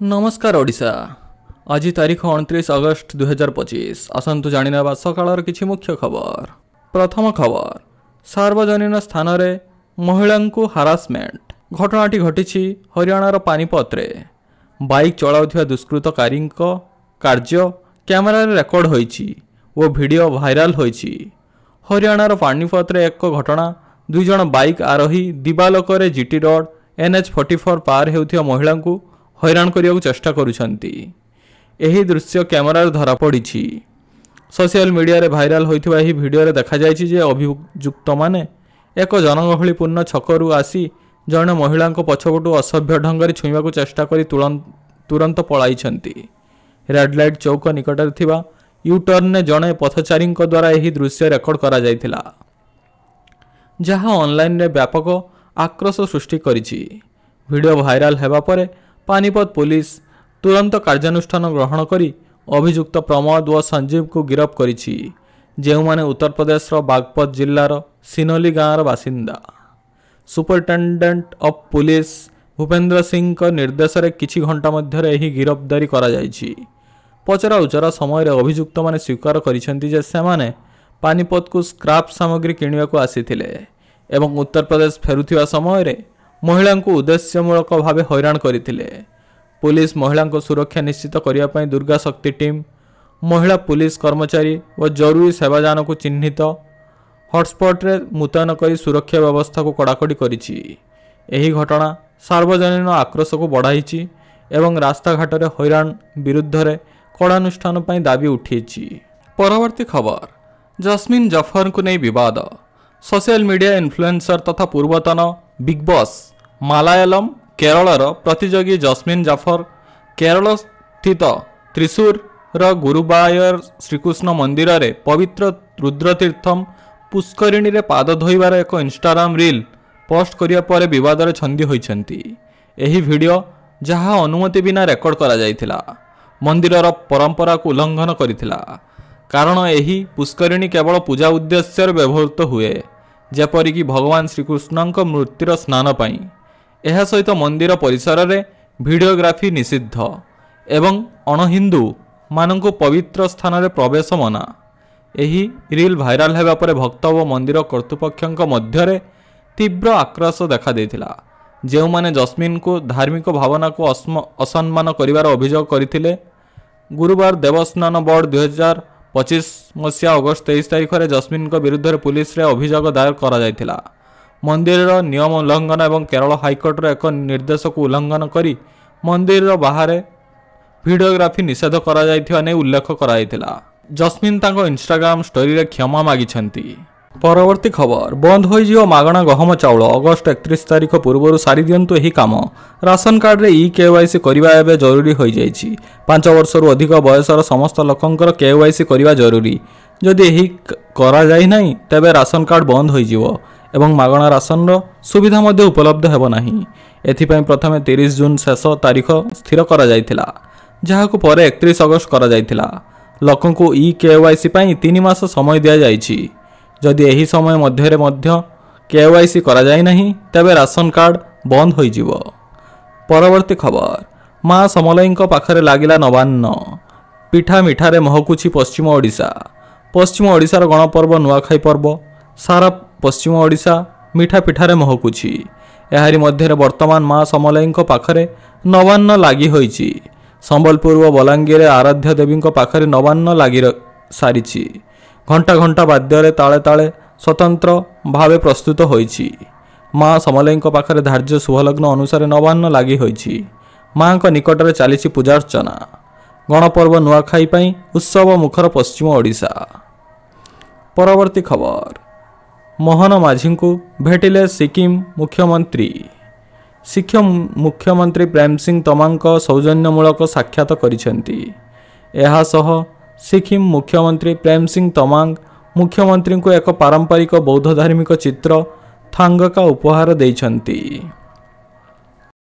नमस्कार ओडिशा। आज तारीख 29 अगस्त 2025। आसतु जाणिनेबा सकाळर किछि मुख्य खबर। प्रथम खबर, सार्वजनिक स्थान रे महिला को हारासमेंट। घटनाटी घटी हरियाणार पानीपत रे। बाइक चलाउथिबा दुष्कृतकारी कार्य कैमेरा रे रेकर्ड होईछि ओ वीडियो वायरल होईछि। हरियाणार पानीपत रे एक घटना, दुई जन बाइक आरोही दिबालोक रे जीटी रोड NH44 पार हेउथिबा महिला को हैरान करने चेष्टा करुछंती। एही दृश्य कैमेरा धरा पड़ी। सोशल मीडिया रे भाइराल होइथिबा एही वीडियो रे देखा जायछि जे अभियुक्त माने एक जनगहलीपूर्ण छकरू आसी जने महिला पछपटू असभ्य ढंग छुईबा को चेष्टा करी तुरंत पलाइछंती। रेड लाइट चौक निकट थिबा यूटर्न ने जने पथचारी द्वारा एही दृश्य रेकर्ड करा जायथिला, जहां ऑनलाइन रे व्यापक आक्रोश सृष्टि करिछि। वीडियो वायरल हेबा परे पानीपत पुलिस तुरंत कार्यानुष्ठान ग्रहण करी अभियुक्त प्रमोद व संजीव को गिरफ्त करिछि, जेउ माने उत्तर प्रदेश बागपत जिल्लार सिनोली गाँवर बासिंदा। Superintendent of police Bhupendra Singh का निर्देश रे किछि घंटा मध्य एही गिरफ्तारी करा जायछि। पचरा उचरा समय अभियुक्त माने स्वीकार करिसेंति जे सेमाने पानीपत को स्क्रैप सामग्री किनिबा को आसीथिले एवं उत्तर प्रदेश फेरुथिबा समय रे महिला को उद्देश्यमूलक भाव हैरान करथिले। पुलिस महिला को सुरक्षा निश्चित करने पर दुर्गा शक्ति टीम, महिला पुलिस कर्मचारी और जरूरी सेवाजान को चिन्हित हॉटस्पॉट रे मुतयन कर सुरक्षा व्यवस्था को कड़ाकड़ी करिछि। एही घटना सार्वजनिक आक्रोश को बढ़ाई एवं रास्ताघाट रे हैरान विरुद्ध रे कड़ानुष्ठान पर दाबी उठी। परवर्ती खबर, जस्मिन जाफर को नहीं विवाद। सोशल मीडिया इन्फ्लुएंसर तथा पूर्वतन बिग बॉस मलयालम केरलर प्रतियोगी जस्मिन जाफर केरल स्थित त्रिशूर गुरुवायर श्रीकृष्ण मंदिर रे पवित्र रुद्रतीर्थम पुष्करिणी रे पाद धोइबार एक इंस्टाग्राम रील पोस्ट करिया परे विवाद रे छंदी होइछंती। एही वीडियो जहां अनुमति बिना रेकर्ड करा जायथिला मंदिरर परंपरा को उल्लंघन करिथिला, कारण एही पुष्करिणी केवल पूजा उद्देश्य व्यवहृत हुए, जेपरिक भगवान श्रीकृष्ण मूर्तिर स्नान पाई। यह सहित मंदिर परिसर रे वीडियोग्राफी निषिद्ध एवं अणहिंदू मानक पवित्र स्थान रे प्रवेश मना। एही रील भाइराल हेबा परे भक्त व मंदिर कर्तृपक्षों मध्य रे तीव्र आक्रोश देखा देथिला, जेउ माने जस्मिन को धार्मिक भावना को असम्मान करिवार अभियोग करथिले। गुरुवार देवस्नान बोर्ड 2025 मसीहा अगस्त 23 तारिख में जस्मिन को विरुद्ध पुलिस रे अभियोग दायर करा जायथिला। मंदिर नियम उल्लंघन एवं केरल हाइकोर्ट एक निर्देश को उल्लंघन करी मंदिर बाहर वीडियोग्राफी निषेध करा जायथिबा नै उल्लेख कराइथिला। जस्मिन तांको इंस्टाग्राम स्टोरी रे क्षमा मागिछंती। परवर्ती खबर, बंद होइजियो मागणा गहम चाउल। अगस्त 31 तारिख पूर्व सारी दियंतु एही काम। राशन कार्ड रे KYC करबा एबे जरूरी होई जायछि। 5 वर्षरु अधिक बयसर समस्त लोकंकर KYC करबा जरूरी। जदि एही करा जाय नाही तबे राशन कार्ड बंद होइजिवो एवं मागणा राशन रो सुविधा मध्ये उपलब्ध हेबो नाही। एथिपय प्रथमे 30 जून शेष तारिख स्थिर करा जायथिला, जहाकु परे 31 अगस्त करा जायथिला। लोकंकु KYC पई 3 मास समय दिया जायछि। जदि एही समय मध्य KYC करा जाय नाही तबे राशन कार्ड बंद होई जिवो। परवर्ती खबर, मां समलईंको पाखरे लागिला नवान्न। पिठा मिठारे महकुछि पश्चिम ओडिशा। पश्चिम ओडिशार गणपर्व नुआखाई पर्व सारा पश्चिम ओडिशा मिठा पिठारे महकुछि। एहारी मध्य वर्तमान मां समलईंको पाखरे नवान्न लागि होइछि। संबलपुर व बलांगीर आराध्य देवी पाखरे नवान्न लागि सारिछि। घंटा घंटा वाद्य ताले ताले स्वतंत्र भावे प्रस्तुत होइछि। मां समलईंक पाखरे धार्य शुभलग्न अनुसार नवान्न लागि होइछि। मां को निकट रे चलीछि पूजार्चना। गणपर्व नुआखाई पई उत्सव मुखर पश्चिम ओडिशा। परवर्ती खबर, मोहन माझी को भेटिले सिक्किम मुख्यमंत्री। सिक्किम मुख्यमंत्री प्रेम सिंह तमांग सौजन्यमूलक साक्षात करिसेंती। एहा सह सिक्किम मुख्यमंत्री प्रेम सिंह तमांग मुख्यमंत्री को एक पारंपरिक बौद्ध धार्मिक चित्र थांगका उपहार देइछंती।